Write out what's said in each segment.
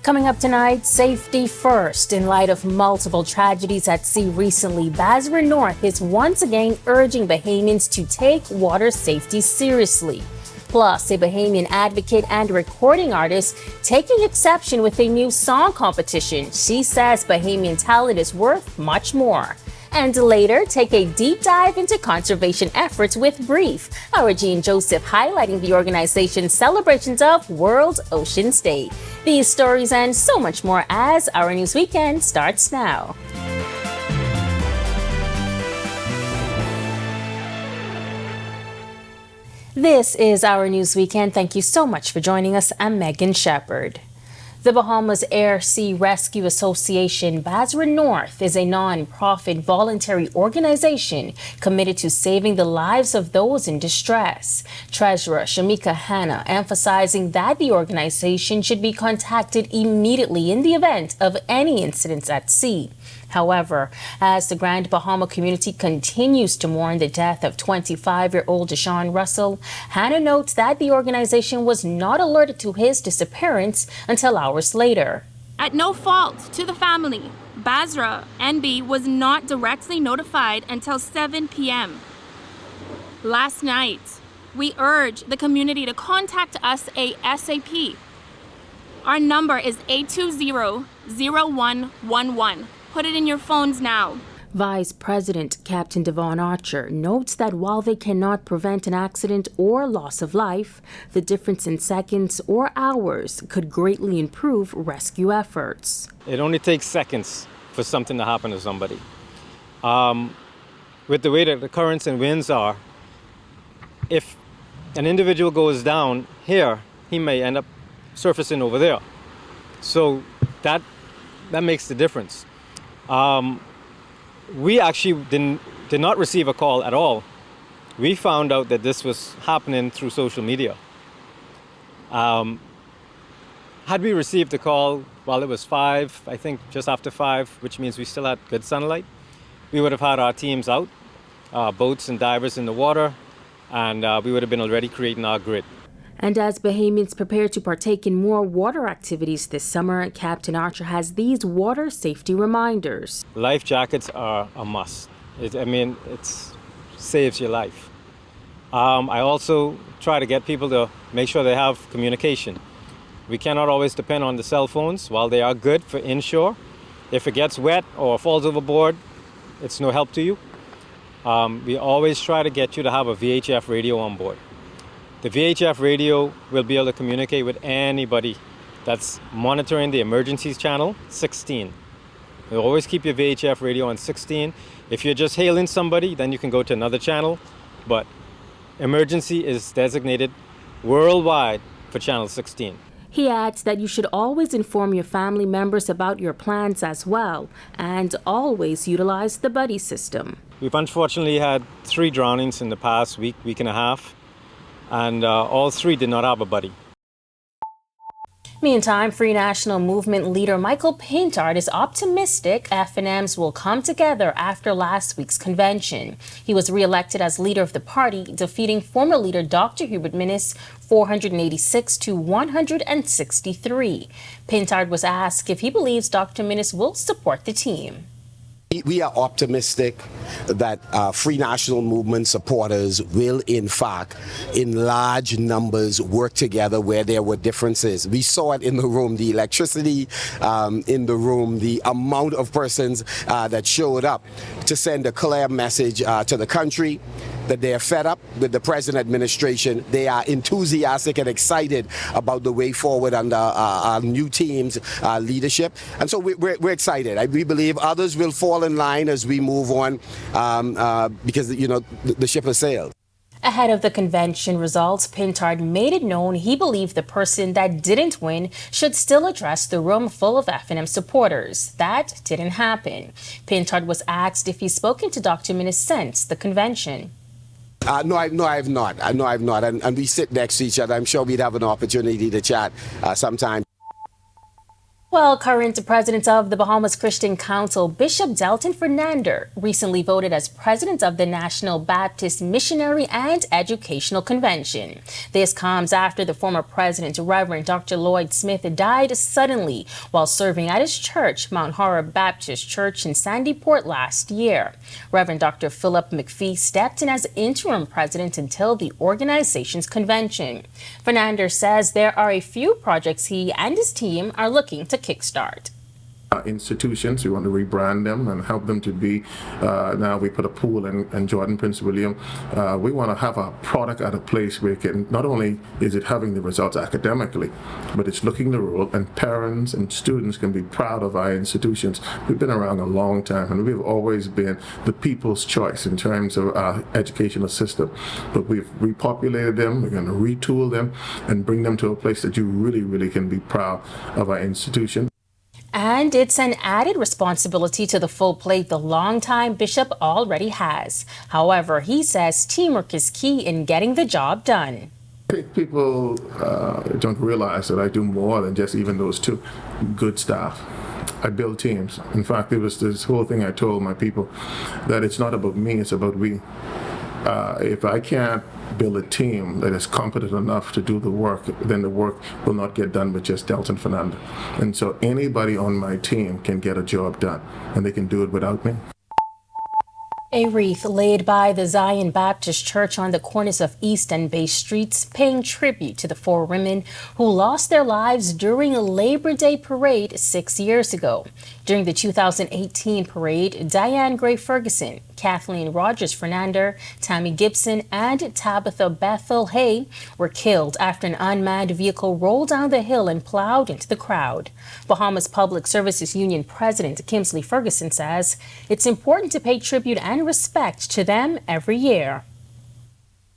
Coming up tonight, safety first. In light of multiple tragedies at sea recently, Basra North is once again urging Bahamians to take water safety seriously. Plus, a Bahamian advocate and recording artist taking exception with a new song competition. She says Bahamian talent is worth much more. And later, take a deep dive into conservation efforts with Brief, our Jean Joseph highlighting the organization's celebrations of World Oceans Day. These stories and so much more as Our News Weekend starts now. This is Our News Weekend. Thank you so much for joining us. I'm Megan Shepard. The Bahamas Air Sea Rescue Association Basra North is a non-profit voluntary organization committed to saving the lives of those in distress. Treasurer Shamika Hanna emphasizing that the organization should be contacted immediately in the event of any incidents at sea. However, as the Grand Bahama community continues to mourn the death of 25-year-old Deshaun Russell, Hannah notes that the organization was not alerted to his disappearance until hours later. At no fault to the family, Basra NB was not directly notified until 7 p.m. Last night, we urge the community to contact us ASAP. Our number is 820-0111. Put it in your phones now. Vice President Captain Devon Archer notes that while they cannot prevent an accident or loss of life, the difference in seconds or hours could greatly improve rescue efforts. It only takes seconds for something to happen to somebody. With the way that the currents and winds are, if an individual goes down here, he may end up surfacing over there. So that makes the difference. We actually did not receive a call at all. We found out that this was happening through social media. Had we received the call while it was 5, I think just after 5, which means we still had good sunlight, we would have had our teams out, boats and divers in the water, and we would have been already creating our grid. And as Bahamians prepare to partake in more water activities this summer, Captain Archer has these water safety reminders. Life jackets are a must. It saves your life. I also try to get people to make sure they have communication. We cannot always depend on the cell phones. While they are good for inshore, if it gets wet or falls overboard, it's no help to you. We always try to get you to have a VHF radio on board. The VHF radio will be able to communicate with anybody that's monitoring the emergencies channel 16. You'll always keep your VHF radio on 16. If you're just hailing somebody, then you can go to another channel. But emergency is designated worldwide for channel 16. He adds that you should always inform your family members about your plans as well, and always utilize the buddy system. We've unfortunately had 3 drownings in the past week and a half. And all 3 did not have a buddy. Meantime, Free National Movement leader Michael Pintard is optimistic FNMs will come together after last week's convention. He was re-elected as leader of the party, defeating former leader Dr. Hubert Minnis 486 to 163. Pintard was asked if he believes Dr. Minnis will support the team. We are optimistic that Free National Movement supporters will, in fact, in large numbers work together where there were differences. We saw it in the room, the electricity in the room, the amount of persons that showed up to send a clear message to the country that they are fed up with the present administration. They are enthusiastic and excited about the way forward under our new team's leadership. And so we're excited. We believe others will fall in line as we move on because, the ship has sailed. Ahead of the convention results, Pintard made it known he believed the person that didn't win should still address the room full of FNM supporters. That didn't happen. Pintard was asked if he's spoken to Dr. Minnis since the convention. No, I have not. And we sit next to each other. I'm sure we'd have an opportunity to chat sometime. Well, current president of the Bahamas Christian Council, Bishop Delton Fernandez, recently voted as president of the National Baptist Missionary and Educational Convention. This comes after the former president, Reverend Dr. Lloyd Smith, died suddenly while serving at his church, Mount Horror Baptist Church in Sandy Port last year. Reverend Dr. Philip McPhee stepped in as interim president until the organization's convention. Fernandez says there are a few projects he and his team are looking to kickstart. Institutions, we want to rebrand them and help them to be, now we put a pool in Jordan, Prince William. We want to have a product at a place where it can, not only is it having the results academically, but it's looking the role, and parents and students can be proud of our institutions. We've been around a long time and we've always been the people's choice in terms of our educational system. But we've repopulated them, we're going to retool them and bring them to a place that you really, really can be proud of our institution. And it's an added responsibility to the full plate the longtime bishop already has. However, he says teamwork is key in getting the job done. I think people don't realize that I do more than just even those two. Good staff. I build teams. In fact, it was this whole thing I told my people, that it's not about me, it's about we. If I can't build a team that is competent enough to do the work, then the work will not get done with just Delton Fernandez. And so anybody on my team can get a job done, and they can do it without me. A wreath laid by the Zion Baptist Church on the corners of East and Bay Streets, paying tribute to the four women who lost their lives during a Labor Day parade 6 years ago. During the 2018 parade, Diane Gray Ferguson, Kathleen Rogers Fernandez, Tammy Gibson, and Tabitha Bethel Hay were killed after an unmanned vehicle rolled down the hill and plowed into the crowd. Bahamas Public Services Union President Kimsley Ferguson says it's important to pay tribute and respect to them every year.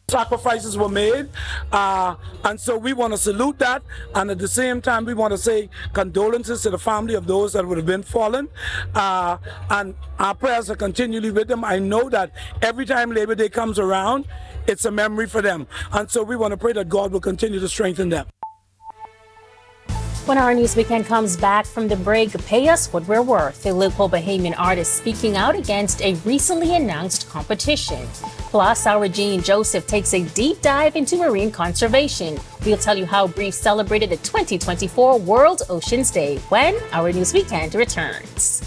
Sacrifices were made, and so we want to salute that, and at the same time we want to say condolences to the family of those that would have been fallen, and our prayers are continually with them. I know that every time Labor Day comes around, it's a memory for them, and so we want to pray that God will continue to strengthen them. When our News Weekend comes back from the break, pay us what we're worth. A local Bahamian artist speaking out against a recently announced competition. Plus, our Jean Joseph takes a deep dive into marine conservation. We'll tell you how Brief celebrated the 2024 World Oceans Day when our News Weekend returns.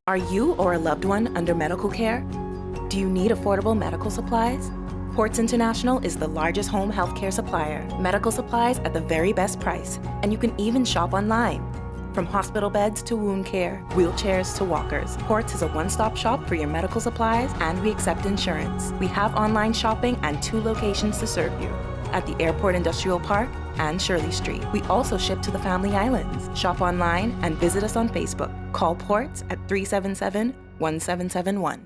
Are you or a loved one under medical care? Do you need affordable medical supplies? Ports International is the largest home healthcare supplier. Medical supplies at the very best price, and you can even shop online. From hospital beds to wound care, wheelchairs to walkers, Ports is a one-stop shop for your medical supplies, and we accept insurance. We have online shopping and 2 locations to serve you, at the Airport Industrial Park and Shirley Street. We also ship to the Family Islands. Shop online and visit us on Facebook. Call Ports at 377-1771.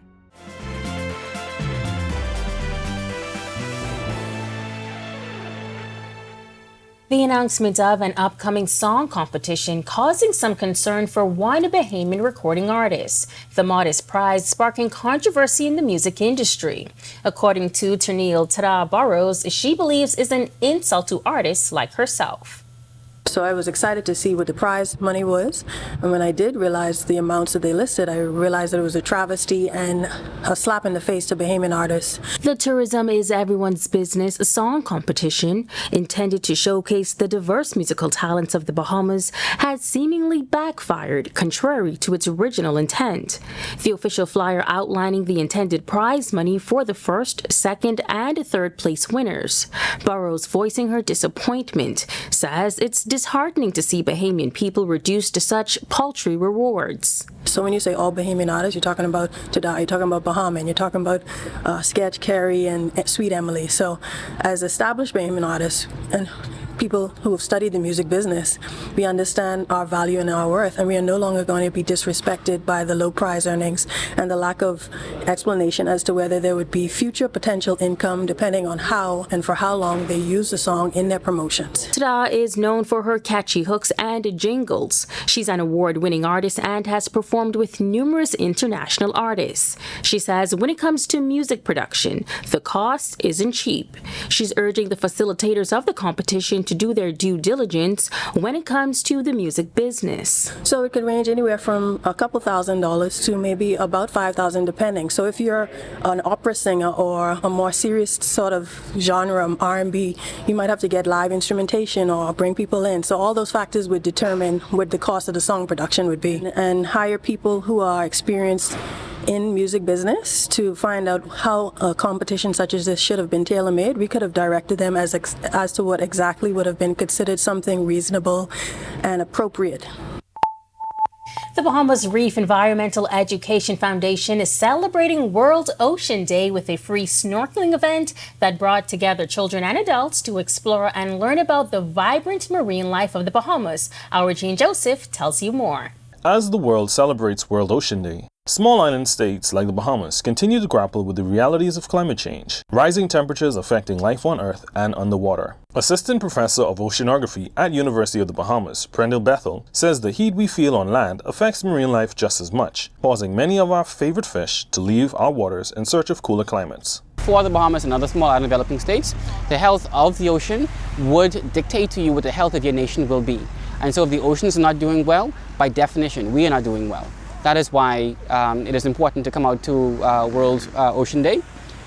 The announcement of an upcoming song competition causing some concern for one Bahamian recording artist. The modest prize sparking controversy in the music industry. According to Ternille Tara Burrows, she believes is an insult to artists like herself. So I was excited to see what the prize money was. And when I did realize the amounts that they listed, I realized that it was a travesty and a slap in the face to Bahamian artists. The Tourism is Everyone's Business song competition, intended to showcase the diverse musical talents of the Bahamas, has seemingly backfired, contrary to its original intent. The official flyer outlining the intended prize money for the first, second, and third place winners. Burrows, voicing her disappointment, says it's disheartening to see Bahamian people reduced to such paltry rewards. So when you say all Bahamian artists, you're talking about Tada, you're talking about Bahama, and you're talking about Sketch, Carrie, and Sweet Emily. So as established Bahamian artists, and people who have studied the music business, we understand our value and our worth, and we are no longer going to be disrespected by the low prize earnings and the lack of explanation as to whether there would be future potential income depending on how and for how long they use the song in their promotions. Tada is known for her catchy hooks and jingles. She's an award-winning artist and has performed with numerous international artists. She says when it comes to music production, the cost isn't cheap. She's urging the facilitators of the competition to do their due diligence when it comes to the music business. So it could range anywhere from a couple $1,000s to maybe about $5,000 depending. So if you're an opera singer or a more serious sort of genre, R&B, you might have to get live instrumentation or bring people in. So all those factors would determine what the cost of the song production would be, and hire people who are experienced in music business to find out how a competition such as this should have been tailor-made. We could have directed them as to what exactly would have been considered something reasonable and appropriate. The Bahamas Reef Environmental Education Foundation is celebrating World Ocean Day with a free snorkeling event that brought together children and adults to explore and learn about the vibrant marine life of the Bahamas. Our Jean Joseph tells you more. As the world celebrates World Ocean Day, small island states like the Bahamas continue to grapple with the realities of climate change, rising temperatures affecting life on Earth and underwater. Assistant Professor of Oceanography at University of the Bahamas, Prendel Bethel, says the heat we feel on land affects marine life just as much, causing many of our favorite fish to leave our waters in search of cooler climates. For the Bahamas and other small island developing states, the health of the ocean would dictate to you what the health of your nation will be. And so if the oceans are not doing well, by definition, we are not doing well. That is why it is important to come out to World Ocean Day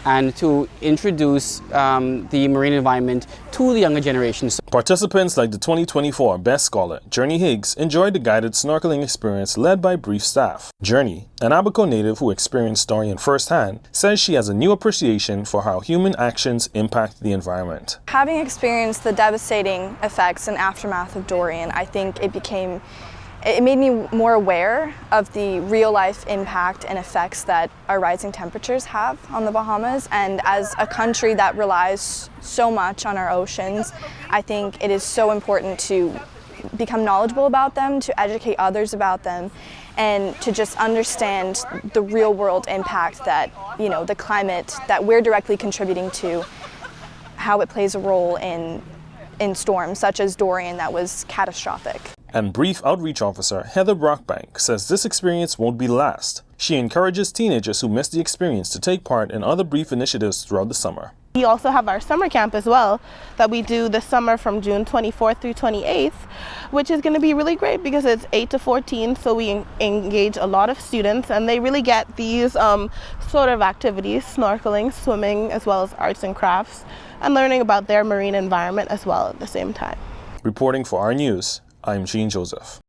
and to introduce the marine environment to the younger generations. Participants like the 2024 Best Scholar, Journey Higgs, enjoyed the guided snorkeling experience led by brief staff. Journey, an Abaco native who experienced Dorian firsthand, says she has a new appreciation for how human actions impact the environment. Having experienced the devastating effects and aftermath of Dorian, I think it made me more aware of the real-life impact and effects that our rising temperatures have on the Bahamas. And as a country that relies so much on our oceans, I think it is so important to become knowledgeable about them, to educate others about them, and to just understand the real-world impact that, the climate that we're directly contributing to, how it plays a role in storms such as Dorian that was catastrophic. And Brief Outreach Officer Heather Brockbank says this experience won't be the last. She encourages teenagers who missed the experience to take part in other Brief initiatives throughout the summer. We also have our summer camp as well that we do this summer from June 24th through 28th, which is going to be really great because it's 8 to 14, so we engage a lot of students and they really get these sort of activities, snorkeling, swimming, as well as arts and crafts, and learning about their marine environment as well at the same time. Reporting for Our News, I'm Jean Joseph.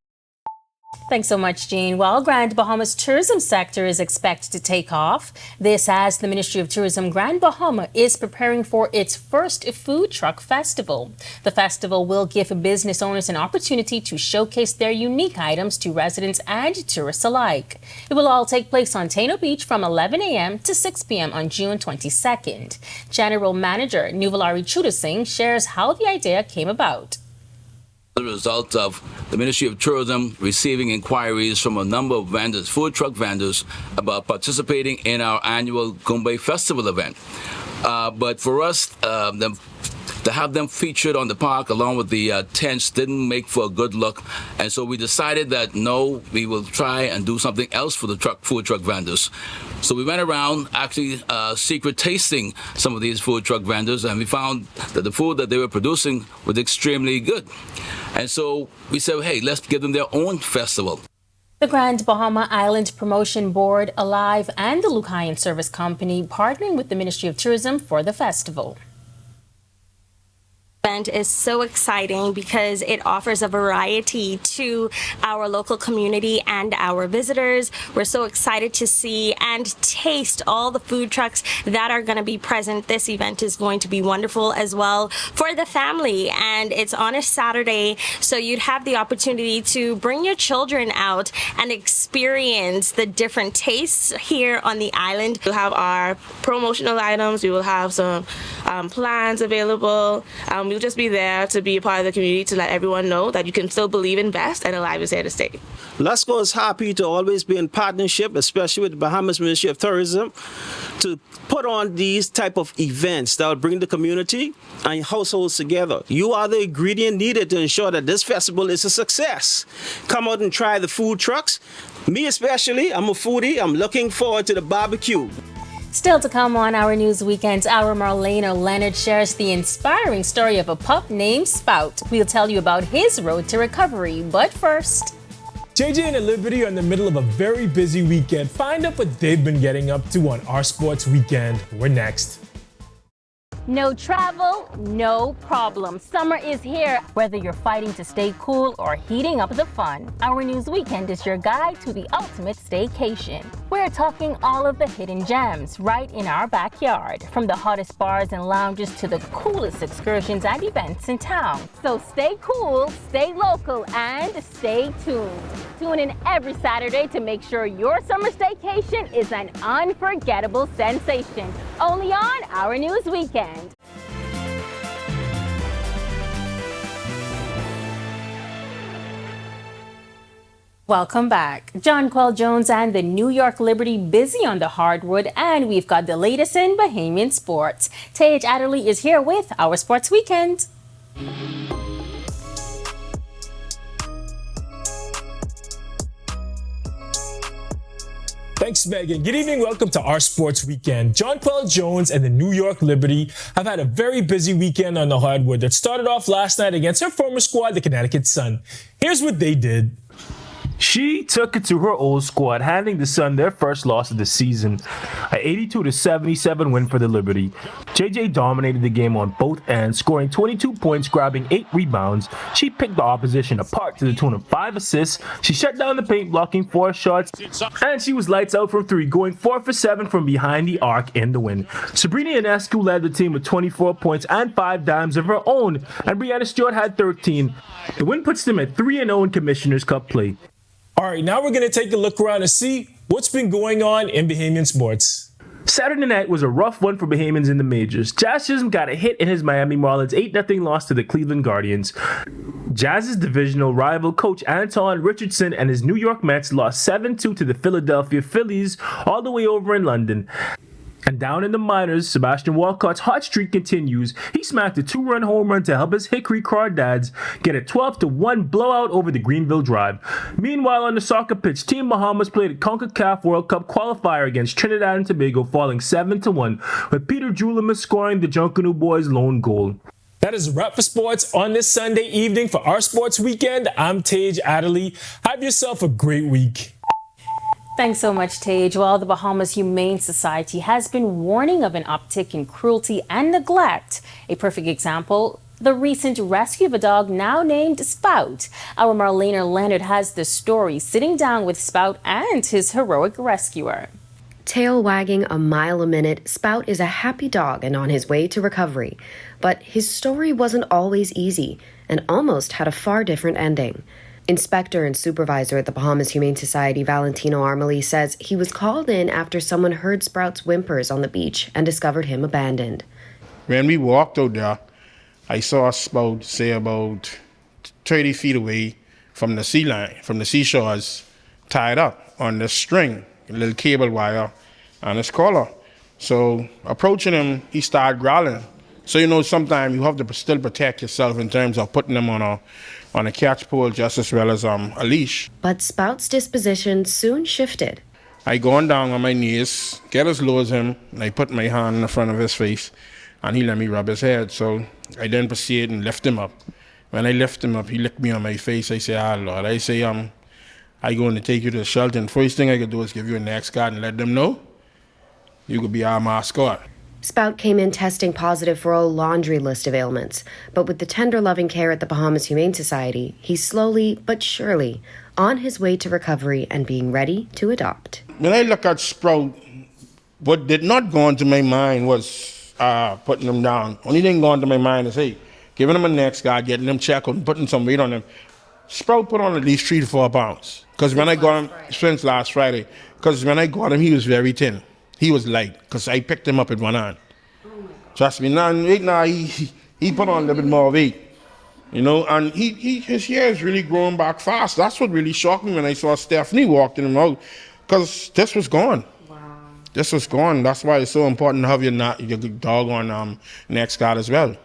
Thanks so much, Jean. Well, Grand Bahama's tourism sector is expected to take off. This as the Ministry of Tourism Grand Bahama is preparing for its first food truck festival. The festival will give business owners an opportunity to showcase their unique items to residents and tourists alike. It will all take place on Taino Beach from 11 a.m. to 6 p.m. on June 22nd. General Manager Nuvalari Chudasing shares how the idea came about. The result of the Ministry of Tourism receiving inquiries from a number of vendors, food truck vendors, about participating in our annual Gumbe Festival event. But for us, to have them featured on the park along with the tents didn't make for a good look. And so we decided that no, we will try and do something else for the food truck vendors. So we went around actually secret tasting some of these food truck vendors, and we found that the food that they were producing was extremely good. And so we said, hey, let's give them their own festival. The Grand Bahama Island Promotion Board, Alive, and the Lucayan Service Company partnering with the Ministry of Tourism for the festival. Event is so exciting because it offers a variety to our local community and our visitors. We're so excited to see and taste all the food trucks that are going to be present. This event is going to be wonderful as well for the family, and it's on a Saturday, so you'd have the opportunity to bring your children out and experience the different tastes here on the island. We'll have our promotional items. We will have some plans available. We'll just be there to be a part of the community to let everyone know that you can still believe in Best and Alive is here to stay. Let's Go is happy to always be in partnership, especially with the Bahamas Ministry of Tourism, to put on these type of events that will bring the community and households together. You are the ingredient needed to ensure that this festival is a success. Come out and try the food trucks. Me especially, I'm a foodie. I'm looking forward to the barbecue. Still to come on Our News Weekends, our Marlena Leonard shares the inspiring story of a pup named Spout. We'll tell you about his road to recovery, but first... JJ and Liberty are in the middle of a very busy weekend. Find out what they've been getting up to on Our Sports Weekend. We're next. No travel, no problem. Summer is here. Whether you're fighting to stay cool or heating up the fun, Our News Weekend is your guide to the ultimate staycation. We're talking all of the hidden gems right in our backyard, from the hottest bars and lounges to the coolest excursions and events in town. So stay cool, stay local, and stay tuned. Tune in every Saturday to make sure your summer staycation is an unforgettable sensation. Only on Our News Weekend. Welcome back. Jonquel Jones and the New York Liberty busy on the hardwood, and we've got the latest in Bahamian sports. Tej Adderley is here with our Sports Weekend. Thanks, Megan. Good evening. Welcome to Our Sports Weekend. Jonquel Jones and the New York Liberty have had a very busy weekend on the hardwood that started off last night against her former squad, the Connecticut Sun. Here's what they did. She took it to her old squad, handing the Sun their first loss of the season, an 82-77 win for the Liberty. JJ dominated the game on both ends, scoring 22 points, grabbing 8 rebounds. She picked the opposition apart to the tune of 5 assists. She shut down the paint, blocking 4 shots, and she was lights out from 3, going 4 for 7 from behind the arc in the win. Sabrina Ionescu led the team with 24 points and 5 dimes of her own, and Brianna Stewart had 13. The win puts them at 3-0 in Commissioner's Cup play. All right, now we're going to take a look around and see what's been going on in Bahamian sports. Saturday night was a rough one for Bahamians in the majors. Jazz Chisholm got a hit in his Miami Marlins 8-0 loss to the Cleveland Guardians. Jazz's divisional rival coach Anton Richardson and his New York Mets lost 7-2 to the Philadelphia Phillies all the way over in London. And down in the minors, Sebastian Walcott's hot streak continues. He smacked a 2-run home run to help his Hickory Crawdads get a 12-1 blowout over the Greenville Drive. Meanwhile, on the soccer pitch, Team Bahamas played a CONCACAF World Cup qualifier against Trinidad and Tobago, falling 7-1, with Peter Julimus scoring the Junkanoo boys' lone goal. That is a wrap for sports on this Sunday evening. For Our Sports Weekend, I'm Tej Adderley. Have yourself a great week. Thanks so much, Tej. Well, the Bahamas Humane Society has been warning of an uptick in cruelty and neglect. A perfect example, the recent rescue of a dog now named Spout. Our Marlena Leonard has the story, sitting down with Spout and his heroic rescuer. Tail wagging a mile a minute, Spout is a happy dog and on his way to recovery. But his story wasn't always easy and almost had a far different ending. Inspector and supervisor at the Bahamas Humane Society, Valentino Armeli, says he was called in after someone heard Sprout's whimpers on the beach and discovered him abandoned. When we walked out there, I saw Sprout, say about 30 feet away from the sea line, from the seashores, tied up on the string, a little cable wire on his collar. So approaching him, he started growling. So, sometimes you have to still protect yourself in terms of putting them on a catch pole just as well as a leash. But Spout's disposition soon shifted. I go on down on my knees, get as low as him, and I put my hand in the front of his face, and he let me rub his head. So I then proceed and lift him up. When I lift him up, he licked me on my face. I say, Lord. I say, I'm going to take you to the shelter, and first thing I could do is give you a next card and let them know you could be our mascot. Spout came in testing positive for a laundry list of ailments, but with the tender loving care at the Bahamas Humane Society, he's slowly but surely on his way to recovery and being ready to adopt. When I look at Sprout, what did not go into my mind was putting him down. Only thing going into my mind is, hey, giving him a next guard, getting him checked and putting some weight on him. Sprout put on at least 3 to 4 pounds. Because when I got him, since last Friday, because when I got him, he was very thin. He was light, because I picked him up in one hand. Trust me, right now he put on a little bit more weight. You know, and his hair is really growing back fast. That's what really shocked me when I saw Stephanie walking him out, because this was gone. Wow. This was gone. That's why it's so important to have your dog on next guard as well.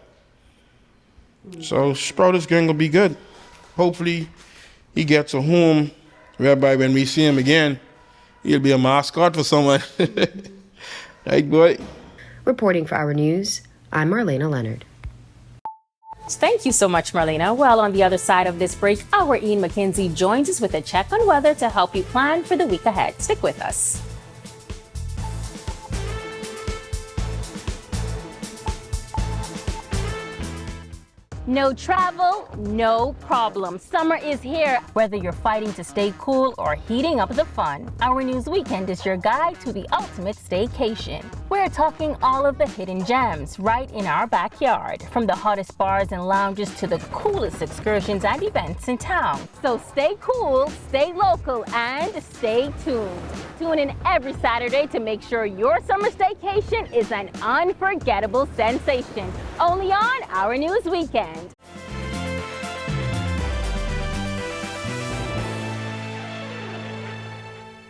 So Sprout is going to be good. Hopefully he gets a home whereby when we see him again, he'll be a mascot for someone. Right, boy? Reporting for Our News, I'm Marlena Leonard. Thank you so much, Marlena. Well, on the other side of this break, our Ian McKenzie joins us with a check on weather to help you plan for the week ahead. Stick with us. No travel, no problem. Summer is here. Whether you're fighting to stay cool or heating up the fun, Our News Weekend is your guide to the ultimate staycation. We're talking all of the hidden gems right in our backyard, from the hottest bars and lounges to the coolest excursions and events in town. So stay cool, stay local, and stay tuned. Tune in every Saturday to make sure your summer staycation is an unforgettable sensation. Only on Our News Weekend.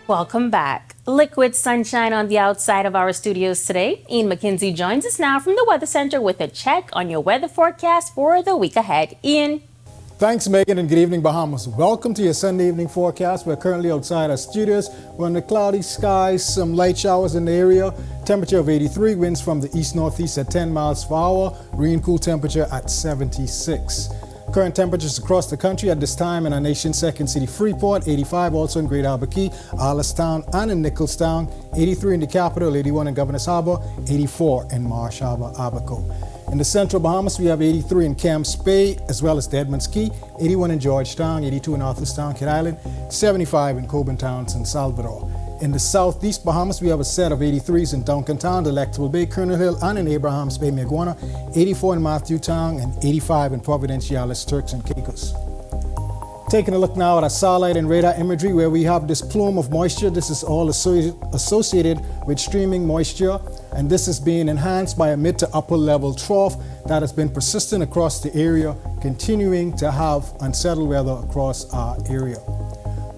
Welcome back. Liquid sunshine on the outside of our studios today. Ian McKenzie joins us now from the Weather Center with a check on your weather forecast for the week ahead. Ian. Thanks, Megan, and good evening, Bahamas. Welcome to your Sunday evening forecast. We're currently outside our studios. We're under cloudy skies, some light showers in the area. Temperature of 83, winds from the east-northeast at 10 miles per hour. Rain cool temperature at 76. Current temperatures across the country at this time in our nation's second city, Freeport, 85 also in Great Albuquerque, Arlestown, and in Nicholstown, 83 in the capital, 81 in Governor's Harbor, 84 in Marsh Harbor, Abaco. In the central Bahamas, we have 83 in Camps Bay, as well as Deadman's Key, 81 in Georgetown, 82 in Arthurstown, Kidd Island, 75 in Coburn Town, San Salvador. In the southeast Bahamas, we have a set of 83s in Duncantown, Delectable Bay, Colonel Hill, and in Abrahams Bay, Maguana, 84 in Matthewtown, and 85 in Providenciales, Turks and Caicos. Taking a look now at our satellite and radar imagery, where we have this plume of moisture. This is all associated with streaming moisture, and this is being enhanced by a mid to upper level trough that has been persistent across the area, continuing to have unsettled weather across our area.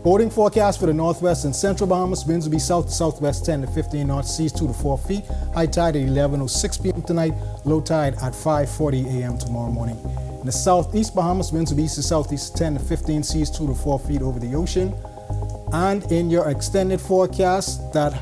Boating forecast for the northwest and central Bahamas. Winds will be south to southwest 10 to 15 knots, seas 2 to 4 feet. High tide at 11:06 p.m. tonight, low tide at 5:40 a.m. tomorrow morning. In the southeast Bahamas, winds will be east to southeast 10 to 15, seas 2 to 4 feet over the ocean. And in your extended forecast, that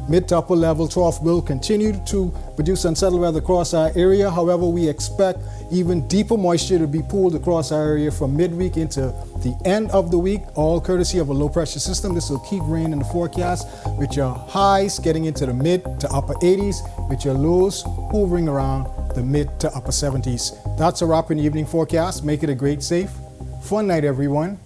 mid to upper level trough will continue to produce unsettled weather across our area. However, we expect even deeper moisture to be pulled across our area from midweek into the end of the week, all courtesy of a low pressure system. This will keep rain in the forecast, with your highs getting into the mid to upper 80s, with your lows hovering around the mid to upper 70s. That's a wrap in the evening forecast. Make it a great, safe, fun night, everyone.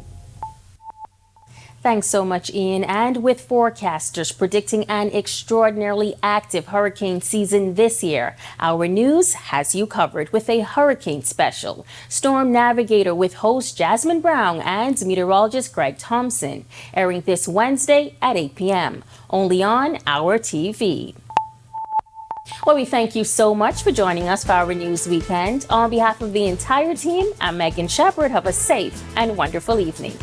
Thanks so much, Ian. And with forecasters predicting an extraordinarily active hurricane season this year, Our News has you covered with a hurricane special. Storm Navigator with host Jasmine Brown and meteorologist Greg Thompson, airing this Wednesday at 8 p.m. only on Our TV. Well, we thank you so much for joining us for Our News Weekend. On behalf of the entire team, I'm Megan Shepherd. Have a safe and wonderful evening.